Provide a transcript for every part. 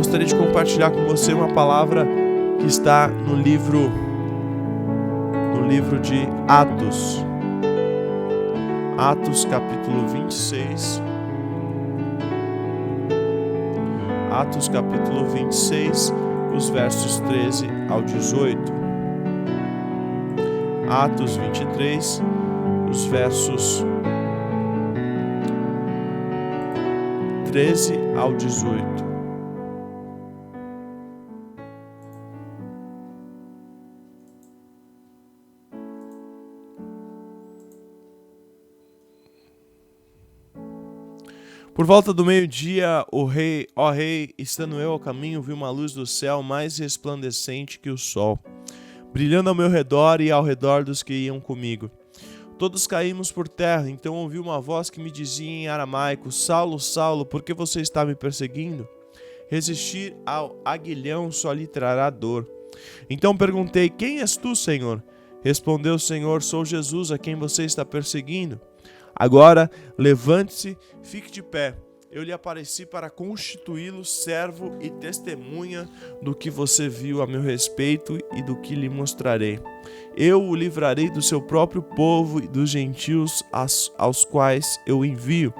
gostaria de compartilhar com você uma palavra que está no livro de Atos. Atos capítulo 26. Atos capítulo 26, os versos 13 ao 18. Atos 23, os versos 13 ao 18. Por volta do meio-dia, ó rei, estando eu ao caminho, vi uma luz do céu mais resplandecente que o sol, brilhando ao meu redor e ao redor dos que iam comigo. Todos caímos por terra, então ouvi uma voz que me dizia em aramaico: Saulo, Saulo, por que você está me perseguindo? Resistir ao aguilhão só lhe trará dor. Então perguntei: quem és tu, Senhor? Respondeu o Senhor: sou Jesus, a quem você está perseguindo. Agora, levante-se, fique de pé. Eu lhe apareci para constituí-lo servo e testemunha do que você viu a meu respeito e do que lhe mostrarei. Eu o livrarei do seu próprio povo e dos gentios aos quais eu envio,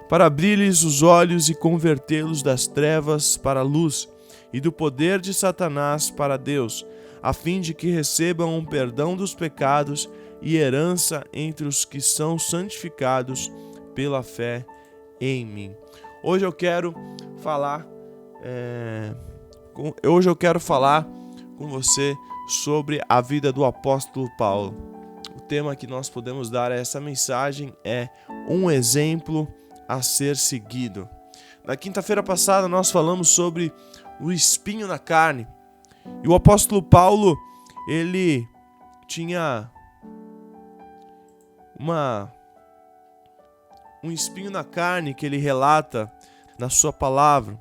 para abrir-lhes os olhos e convertê-los das trevas para a luz e do poder de Satanás para Deus, a fim de que recebam um perdão dos pecados e herança entre os que são santificados pela fé em mim. Hoje eu quero falar com você sobre a vida do apóstolo Paulo. O tema que nós podemos dar a essa mensagem é um exemplo a ser seguido. Na quinta-feira passada nós falamos sobre o espinho na carne. E o apóstolo Paulo, ele tinha um espinho na carne que ele relata na sua palavra.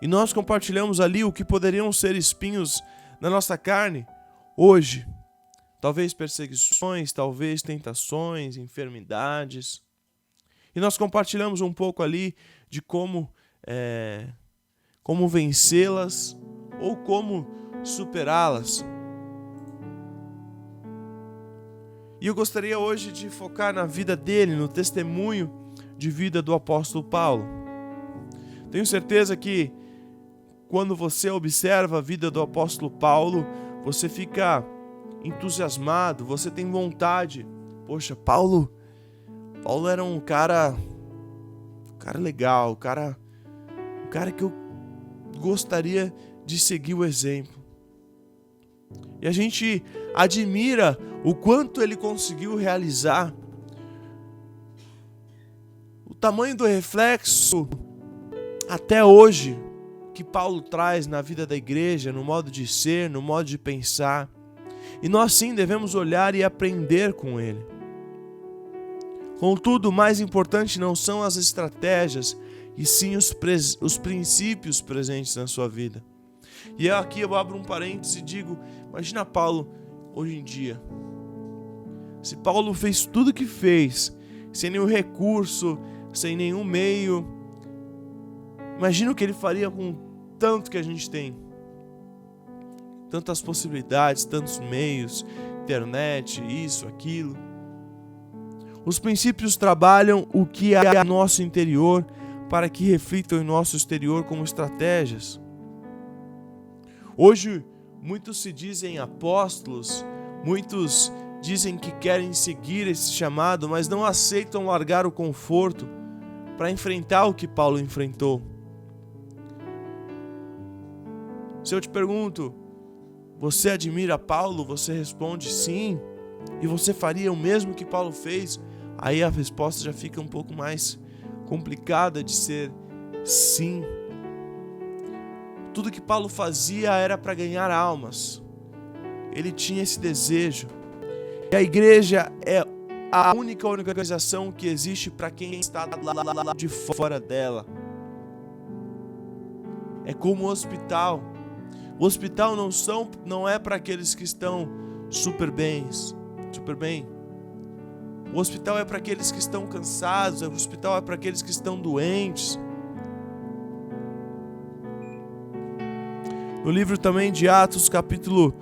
E nós compartilhamos ali o que poderiam ser espinhos na nossa carne hoje. Talvez perseguições, talvez tentações, enfermidades. E nós compartilhamos um pouco ali de como vencê-las ou como superá-las. E eu gostaria hoje de focar na vida dele, no testemunho de vida do apóstolo Paulo. Tenho certeza que quando você observa a vida do apóstolo Paulo, você fica entusiasmado, você tem vontade. Poxa, Paulo era um cara legal, um cara que eu gostaria de seguir o exemplo. E a gente admira o quanto ele conseguiu realizar, o tamanho do reflexo até hoje que Paulo traz na vida da igreja, no modo de ser, no modo de pensar. E nós sim devemos olhar e aprender com ele. Contudo, o mais importante não são as estratégias, e sim os princípios presentes na sua vida. E aqui eu abro um parênteses e digo, imagina Paulo hoje em dia. Se Paulo fez tudo o que fez, sem nenhum recurso, sem nenhum meio, imagina o que ele faria com tanto que a gente tem. Tantas possibilidades, tantos meios, internet, isso, aquilo. Os princípios trabalham o que há no nosso interior para que reflitam em nosso exterior como estratégias. Hoje, muitos se dizem apóstolos, muitos dizem que querem seguir esse chamado, mas não aceitam largar o conforto para enfrentar o que Paulo enfrentou. Se eu te pergunto, você admira Paulo? Você responde sim. E você faria o mesmo que Paulo fez? Aí a resposta já fica um pouco mais complicada de ser sim. Tudo que Paulo fazia era para ganhar almas. Ele tinha esse desejo. E a igreja é a única organização que existe para quem está lá de fora dela. É como o hospital. O hospital não é para aqueles que estão super bem. O hospital é para aqueles que estão cansados. O hospital é para aqueles que estão doentes. No livro também de Atos, capítulo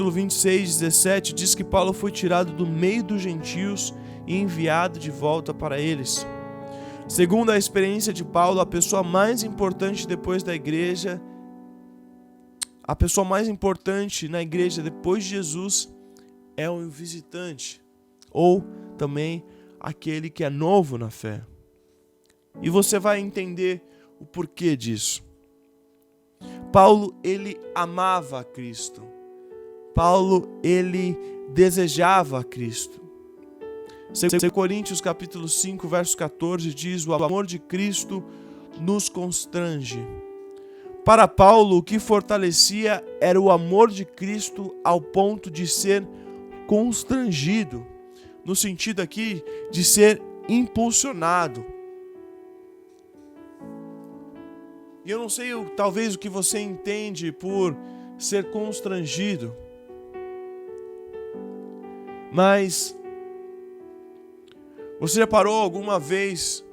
26, 17, diz que Paulo foi tirado do meio dos gentios e enviado de volta para eles. Segundo a experiência de Paulo, a pessoa mais importante na igreja depois de Jesus é o visitante, ou também aquele que é novo na fé. E você vai entender o porquê disso. Paulo, ele amava a Cristo. Paulo, ele desejava a Cristo. 2 Coríntios capítulo 5, verso 14 diz: o amor de Cristo nos constrange. Para Paulo, o que fortalecia era o amor de Cristo ao ponto de ser constrangido, no sentido aqui de ser impulsionado. E eu não sei, talvez o que você entende por ser constrangido, mas você já parou alguma vez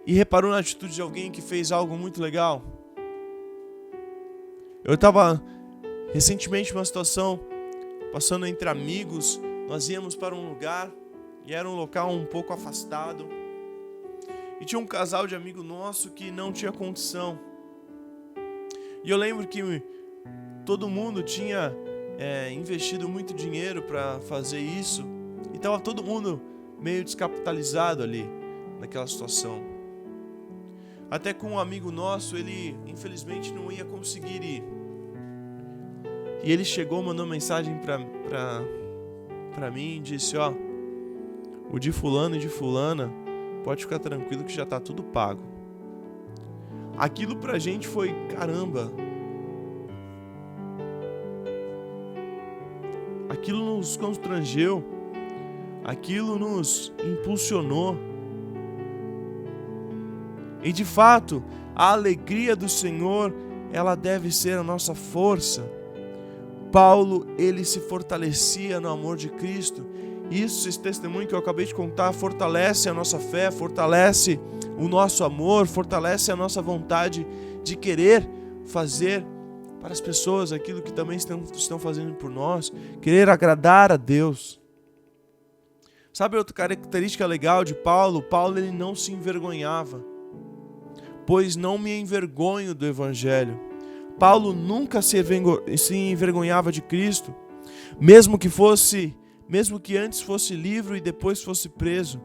e reparou na atitude de alguém que fez algo muito legal? Eu estava recentemente numa situação, passando entre amigos, nós íamos para um lugar e era um local um pouco afastado. E tinha um casal de amigo nosso que não tinha condição. E eu lembro que todo mundo tinha investido muito dinheiro para fazer isso. E estava todo mundo meio descapitalizado ali, naquela situação. Até com um amigo nosso, ele infelizmente não ia conseguir ir. E ele chegou, mandou mensagem pra mim e disse: ó, o de fulano e de fulana, pode ficar tranquilo que já tá tudo pago. Aquilo pra gente foi, caramba. Aquilo nos constrangeu. Aquilo nos impulsionou. E de fato, a alegria do Senhor, ela deve ser a nossa força. Paulo, ele se fortalecia no amor de Cristo. Isso, esse testemunho que eu acabei de contar, fortalece a nossa fé, fortalece o nosso amor, fortalece a nossa vontade de querer fazer para as pessoas aquilo que também estão fazendo por nós, querer agradar a Deus. Sabe outra característica legal de Paulo? Paulo, ele não se envergonhava. Pois não me envergonho do Evangelho. Paulo nunca se envergonhava de Cristo, mesmo que antes fosse livre e depois fosse preso.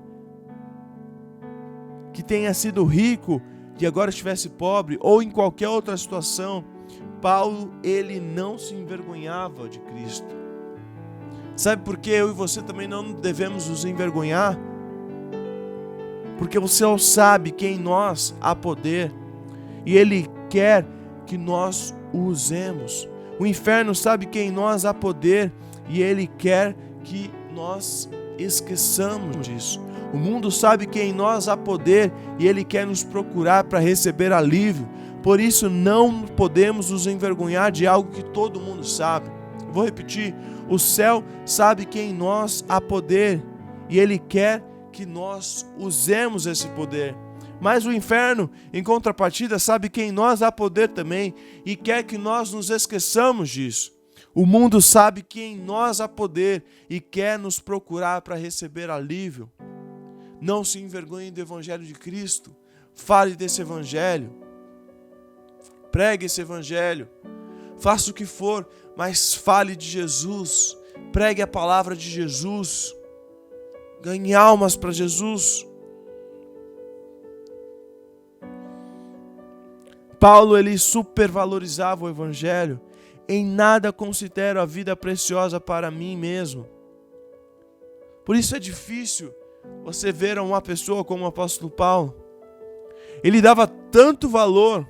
Que tenha sido rico e agora estivesse pobre, ou em qualquer outra situação, Paulo, ele não se envergonhava de Cristo. Sabe por que eu e você também não devemos nos envergonhar? Porque o céu sabe que em nós há poder e Ele quer que nós o usemos. O inferno sabe que em nós há poder e Ele quer que nós esqueçamos disso. O mundo sabe que em nós há poder e Ele quer nos procurar para receber alívio. Por isso não podemos nos envergonhar de algo que todo mundo sabe. Eu vou repetir. O céu sabe que em nós há poder e Ele quer que nós usemos esse poder. Mas o inferno, em contrapartida, sabe que em nós há poder também e quer que nós nos esqueçamos disso. O mundo sabe que em nós há poder e quer nos procurar para receber alívio. Não se envergonhe do Evangelho de Cristo. Fale desse Evangelho. Pregue esse Evangelho. Faça o que for, mas fale de Jesus. Pregue a palavra de Jesus. Ganhe almas para Jesus. Paulo, ele supervalorizava o Evangelho. Em nada considero a vida preciosa para mim mesmo. Por isso é difícil você ver uma pessoa como o apóstolo Paulo. Ele dava tanto valor,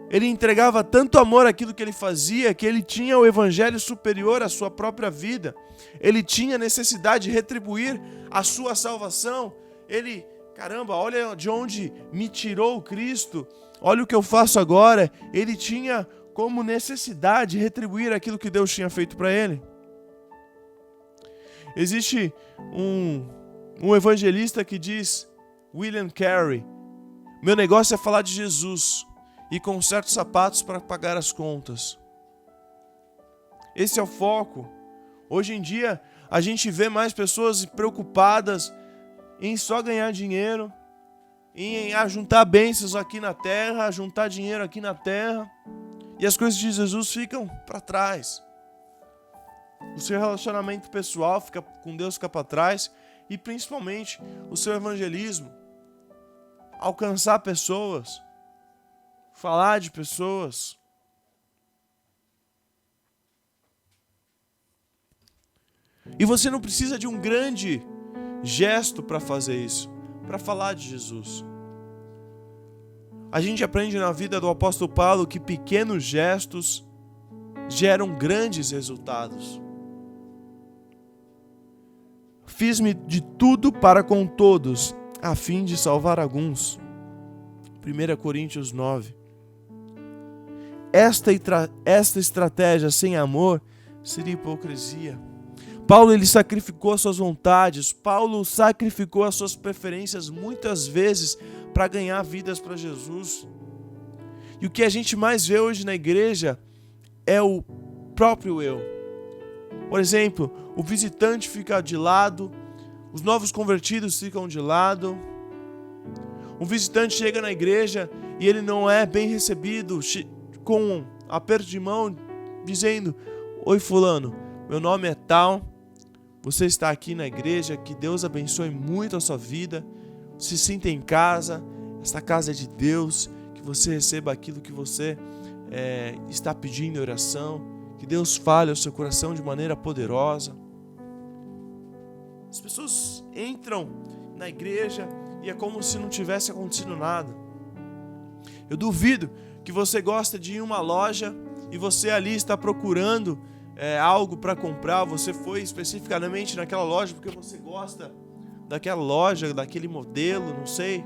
ele entregava tanto amor àquilo que ele fazia, que ele tinha o Evangelho superior à sua própria vida. Ele tinha necessidade de retribuir a sua salvação. Ele, caramba, olha de onde me tirou Cristo, olha o que eu faço agora. Ele tinha como necessidade retribuir aquilo que Deus tinha feito para ele. Existe um evangelista que diz, William Carey, meu negócio é falar de Jesus. e conserta os sapatos para pagar as contas. Esse é o foco. Hoje em dia, a gente vê mais pessoas preocupadas em só ganhar dinheiro, em ajuntar bênçãos aqui na terra, ajuntar dinheiro aqui na terra, e as coisas de Jesus ficam para trás. O seu relacionamento pessoal com Deus fica para trás, e principalmente o seu evangelismo. Alcançar pessoas, falar de pessoas. E você não precisa de um grande gesto para fazer isso, para falar de Jesus. A gente aprende na vida do apóstolo Paulo que pequenos gestos geram grandes resultados. Fiz-me de tudo para com todos, a fim de salvar alguns. 1 Coríntios 9. Esta estratégia sem amor seria hipocrisia. Paulo, ele sacrificou as suas vontades, Paulo sacrificou as suas preferências muitas vezes para ganhar vidas para Jesus. E o que a gente mais vê hoje na igreja é o próprio eu. Por exemplo, o visitante fica de lado, os novos convertidos ficam de lado. Um visitante chega na igreja e ele não é bem recebido, com um aperto de mão, dizendo: oi fulano, meu nome é tal, você está aqui na igreja, que Deus abençoe muito a sua vida, se sinta em casa, esta casa é de Deus, que você receba aquilo que você está pedindo em oração, que Deus fale ao seu coração de maneira poderosa. As pessoas entram na igreja e é como se não tivesse acontecido nada. Eu duvido que você gosta de ir em uma loja e você ali está procurando algo para comprar, você foi especificamente naquela loja porque você gosta daquela loja, daquele modelo, não sei.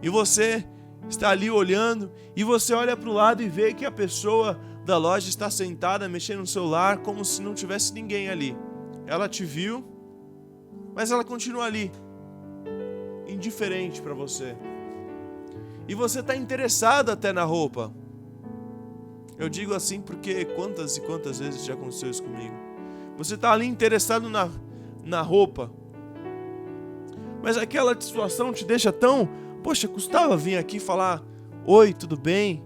E você está ali olhando e você olha para o lado e vê que a pessoa da loja está sentada mexendo no celular como se não tivesse ninguém ali. Ela te viu, mas ela continua ali, indiferente para você. E você está interessado até na roupa. Eu digo assim porque quantas e quantas vezes já aconteceu isso comigo. Você está ali interessado na roupa, mas aquela situação te deixa tão... Poxa, custava vir aqui falar: oi, tudo bem?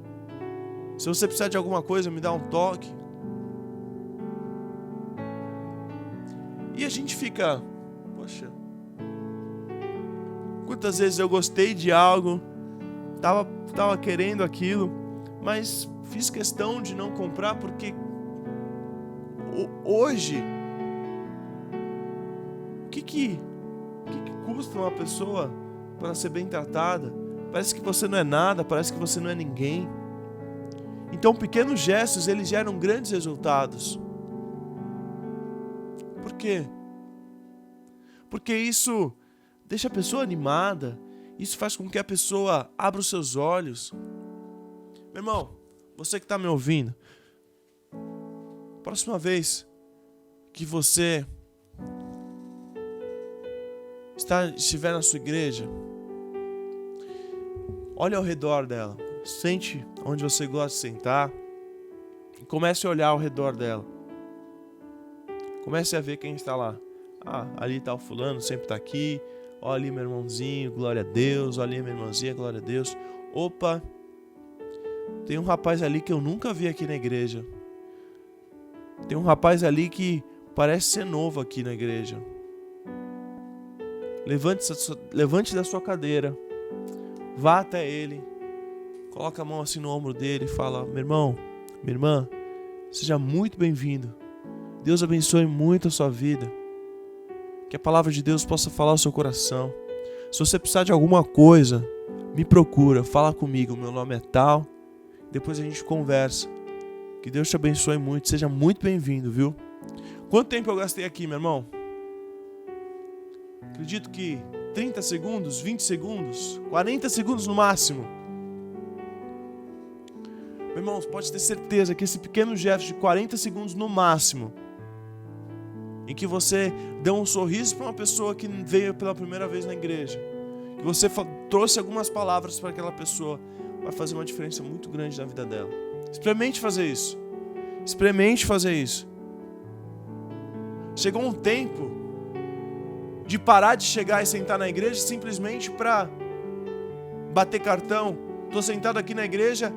Se você precisar de alguma coisa, me dá um toque. E a gente fica... Poxa, quantas vezes eu gostei de algo, tava querendo aquilo, mas fiz questão de não comprar porque hoje, o que custa uma pessoa para ser bem tratada? Parece que você não é nada, parece que você não é ninguém. Então pequenos gestos, eles geram grandes resultados. Por quê? Porque isso deixa a pessoa animada, isso faz com que a pessoa abra os seus olhos. Meu irmão, você que está me ouvindo, próxima vez que você estiver na sua igreja, olhe ao redor dela, sente onde você gosta de sentar e comece a olhar ao redor dela. Comece a ver quem está lá. Ah, ali está o fulano, sempre está aqui. Olha ali meu irmãozinho, glória a Deus. Olha ali minha irmãzinha, glória a Deus. Opa, tem um rapaz ali que eu nunca vi aqui na igreja. Tem um rapaz ali que parece ser novo aqui na igreja. Levante da sua cadeira, vá até ele, coloca a mão assim no ombro dele e fala: meu irmão, minha irmã, seja muito bem-vindo. Deus abençoe muito a sua vida. Que a palavra de Deus possa falar ao seu coração. Se você precisar de alguma coisa, me procura, fala comigo, meu nome é tal. Depois a gente conversa. Que Deus te abençoe muito, seja muito bem-vindo, viu? Quanto tempo eu gastei aqui, meu irmão? Acredito que 30 segundos, 20 segundos, 40 segundos no máximo. Meu irmão, pode ter certeza que esse pequeno gesto de 40 segundos no máximo, em que você deu um sorriso para uma pessoa que veio pela primeira vez na igreja, que você trouxe algumas palavras para aquela pessoa, vai fazer uma diferença muito grande na vida dela. Experimente fazer isso. Experimente fazer isso. Chegou um tempo de parar de chegar e sentar na igreja simplesmente para bater cartão. Estou sentado aqui na igreja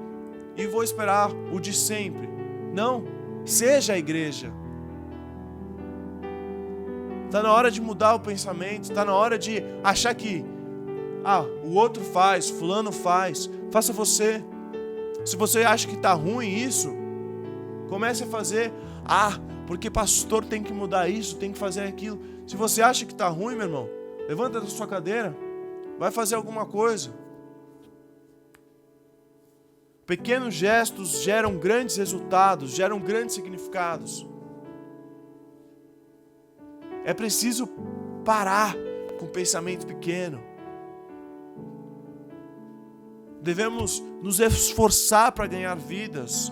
e vou esperar o de sempre. Não, seja a igreja. Está na hora de mudar o pensamento, está na hora de achar que o outro faz, fulano faz, faça você. Se você acha que está ruim isso, comece a fazer. Porque pastor tem que mudar isso, tem que fazer aquilo. Se você acha que está ruim, meu irmão, levanta da sua cadeira, vai fazer alguma coisa. Pequenos gestos geram grandes resultados, geram grandes significados. É preciso parar com o pensamento pequeno. Devemos nos esforçar para ganhar vidas.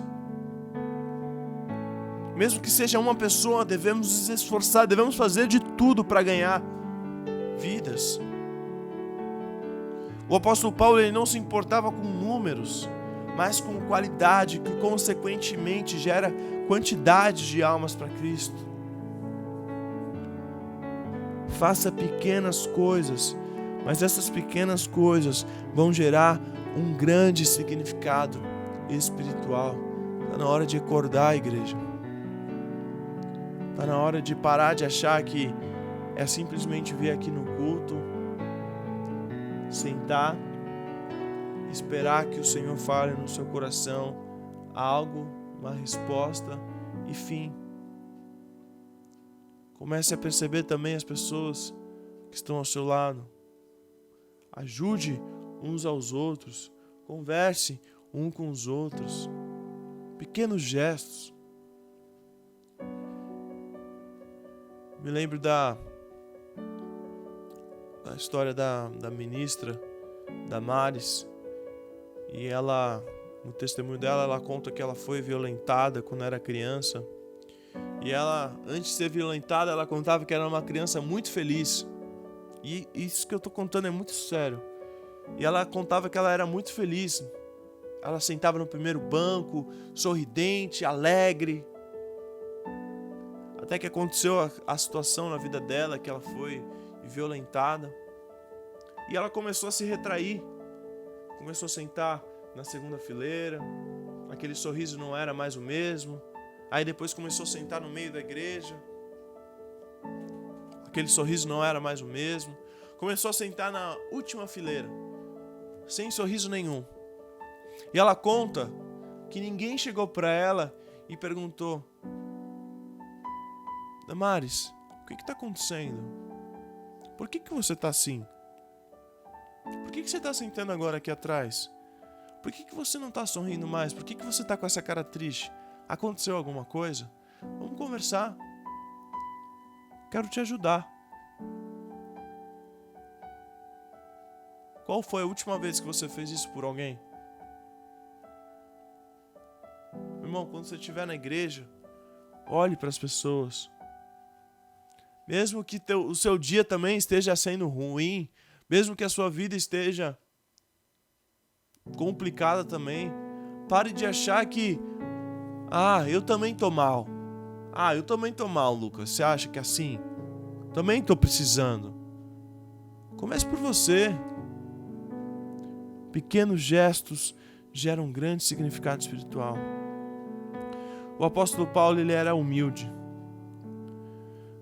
Mesmo que seja uma pessoa, devemos nos esforçar, devemos fazer de tudo para ganhar vidas. O apóstolo Paulo, ele não se importava com números, mas com qualidade, que consequentemente gera quantidade de almas para Cristo. Faça pequenas coisas, mas essas pequenas coisas vão gerar um grande significado espiritual. Está na hora de acordar, igreja. Está na hora de parar de achar que é simplesmente vir aqui no culto, sentar, esperar que o Senhor fale no seu coração algo, uma resposta e fim. Comece a perceber também as pessoas que estão ao seu lado. Ajude uns aos outros. Converse um com os outros. Pequenos gestos. Me lembro da história da ministra Damares. E ela, no testemunho dela, ela conta que ela foi violentada quando era criança. E ela, antes de ser violentada, ela contava que era uma criança muito feliz. E isso que eu estou contando é muito sério. E ela contava que ela era muito feliz. Ela sentava no primeiro banco, sorridente, alegre. Até que aconteceu a situação na vida dela, que ela foi violentada. E ela começou a se retrair. Começou a sentar na segunda fileira. Aquele sorriso não era mais o mesmo. Aí depois começou a sentar no meio da igreja. Aquele sorriso não era mais o mesmo. Começou a sentar na última fileira, sem sorriso nenhum. E ela conta que ninguém chegou para ela e perguntou: Damares, o que está acontecendo? Por que você está assim? Por que você está sentando agora aqui atrás? Por que você não está sorrindo mais? Por que você está com essa cara triste? Aconteceu alguma coisa? Vamos conversar. Quero te ajudar. Qual foi a última vez que você fez isso por alguém? Meu irmão, quando você estiver na igreja, olhe para as pessoas. Mesmo que o seu dia também esteja sendo ruim, mesmo que a sua vida esteja complicada também, pare de achar que eu também tô mal. Eu também tô mal, Lucas. Você acha que é assim? Também tô precisando. Comece por você. Pequenos gestos geram um grande significado espiritual. O apóstolo Paulo, ele era humilde.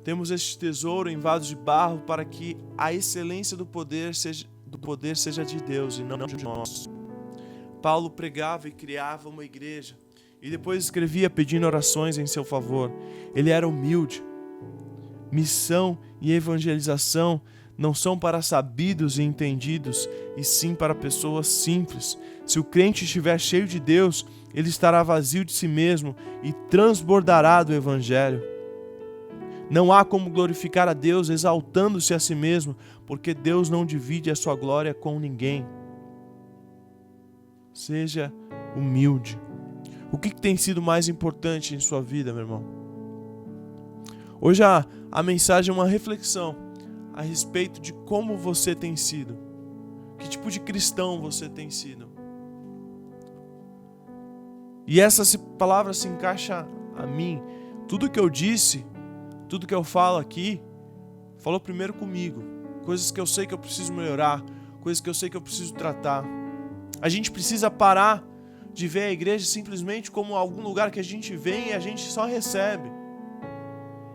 Temos este tesouro em vasos de barro para que a excelência do poder seja de Deus e não de nós. Paulo pregava e criava uma igreja. E depois escrevia pedindo orações em seu favor. Ele era humilde. Missão e evangelização não são para sabidos e entendidos, e sim para pessoas simples. Se o crente estiver cheio de Deus, ele estará vazio de si mesmo e transbordará do evangelho. Não há como glorificar a Deus exaltando-se a si mesmo, porque Deus não divide a sua glória com ninguém. Seja humilde. O que tem sido mais importante em sua vida, meu irmão? Hoje a mensagem é uma reflexão a respeito de como você tem sido. Que tipo de cristão você tem sido? E essa palavra se encaixa a mim. Tudo que eu disse, tudo que eu falo aqui, falou primeiro comigo. Coisas que eu sei que eu preciso melhorar, coisas que eu sei que eu preciso tratar. A gente precisa parar de ver a igreja simplesmente como algum lugar que a gente vem e a gente só recebe.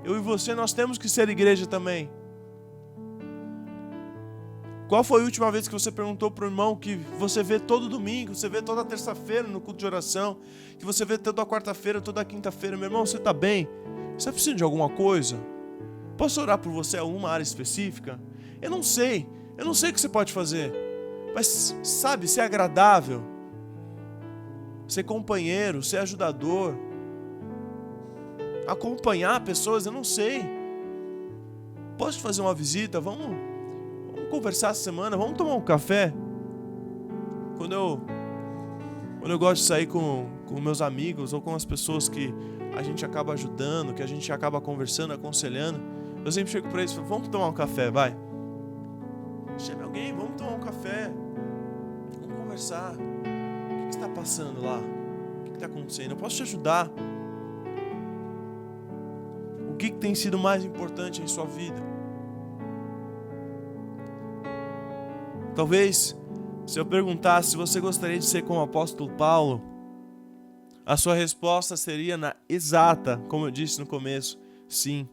Eu e você, nós temos que ser igreja também. Qual foi a última vez que você perguntou para o irmão que você vê todo domingo, você vê toda terça-feira no culto de oração, que você vê toda quarta-feira, toda quinta-feira? Meu irmão, você está bem? Você precisa de alguma coisa? Posso orar por você em alguma área específica? Eu não sei o que você pode fazer. Mas sabe, ser agradável, ser companheiro, ser ajudador, acompanhar pessoas, eu não sei. Posso fazer uma visita? Vamos conversar essa semana, vamos tomar um café. Quando eu gosto de sair com meus amigos ou com as pessoas que a gente acaba ajudando, que a gente acaba conversando, aconselhando, eu sempre chego para eles e falo, vamos tomar um café, vai. Chame alguém, vamos tomar um café. Vamos conversar. O que está passando lá? O que está acontecendo? Eu posso te ajudar. O que tem sido mais importante em sua vida? Talvez, se eu perguntasse se você gostaria de ser como o apóstolo Paulo, a sua resposta seria na exata, como eu disse no começo, sim.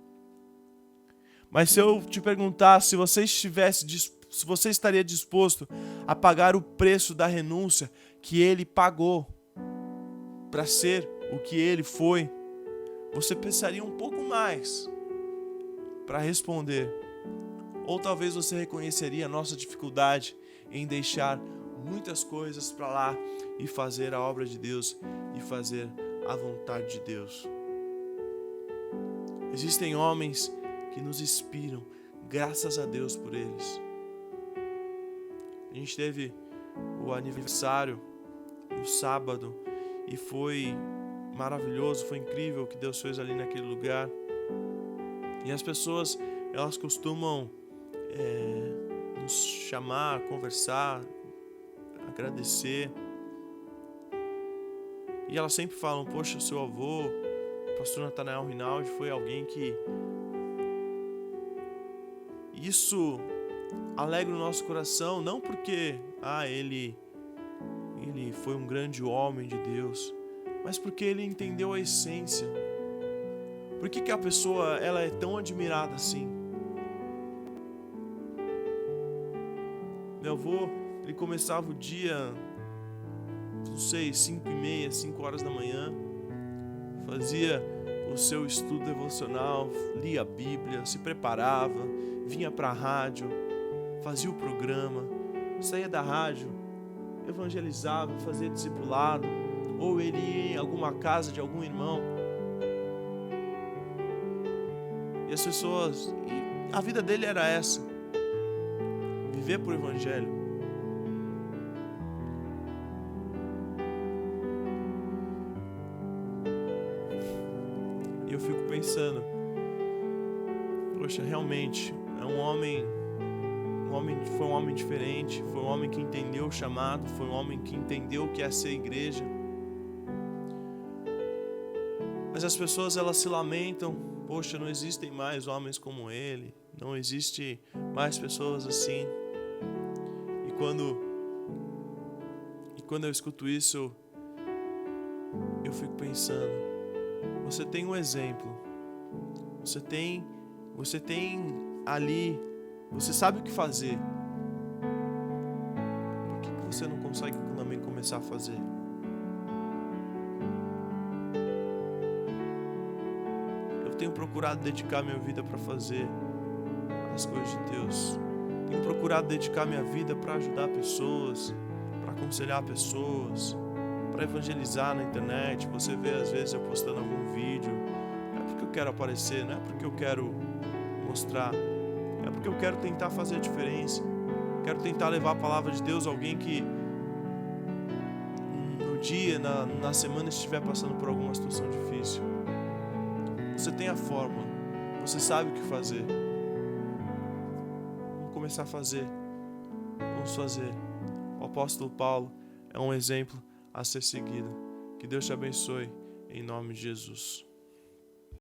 Mas se eu te perguntasse se você estaria disposto a pagar o preço da renúncia que ele pagou para ser o que ele foi, você pensaria um pouco mais para responder. Ou talvez você reconheceria a nossa dificuldade em deixar muitas coisas para lá e fazer a obra de Deus e fazer a vontade de Deus. Existem homens que nos inspiram, graças a Deus por eles. A gente teve o aniversário no sábado e foi maravilhoso, foi incrível o que Deus fez ali naquele lugar. E as pessoas, elas costumam nos chamar, conversar, agradecer. E elas sempre falam, poxa, seu avô, o pastor Natanael Rinaldi, foi alguém que... Isso alegra o nosso coração, não porque ele foi um grande homem de Deus, mas porque ele entendeu a essência. Por que a pessoa ela é tão admirada assim? Meu avô, ele começava o dia, não sei, 5h30, 5 horas da manhã, fazia o seu estudo devocional, lia a Bíblia, se preparava, vinha para a rádio, fazia o programa, saía da rádio, evangelizava, fazia discipulado, ou ele ia em alguma casa de algum irmão. E as pessoas, a vida dele era essa, viver por evangelho. E eu fico pensando, poxa, realmente é um homem foi um homem diferente, foi um homem que entendeu o chamado, foi um homem que entendeu o que é ser igreja. Mas as pessoas, elas se lamentam, poxa, não existem mais homens como ele, não existe mais pessoas assim. E quando eu escuto isso, eu fico pensando, você tem um exemplo, você tem ali, você sabe o que fazer. Por que você não consegue também começar a fazer? Eu tenho procurado dedicar minha vida para fazer as coisas de Deus. Tenho procurado dedicar minha vida para ajudar pessoas, para aconselhar pessoas, para evangelizar na internet. Você vê às vezes eu postando algum vídeo, não é porque eu quero aparecer, não é porque eu quero mostrar, é porque eu quero tentar fazer a diferença. Quero tentar levar a palavra de Deus a alguém que no dia, na semana estiver passando por alguma situação difícil. Você tem a fórmula, você sabe o que fazer. Vamos começar a fazer. vamos fazer. O apóstolo Paulo é um exemplo a ser seguido. Que Deus te abençoe, em nome de Jesus.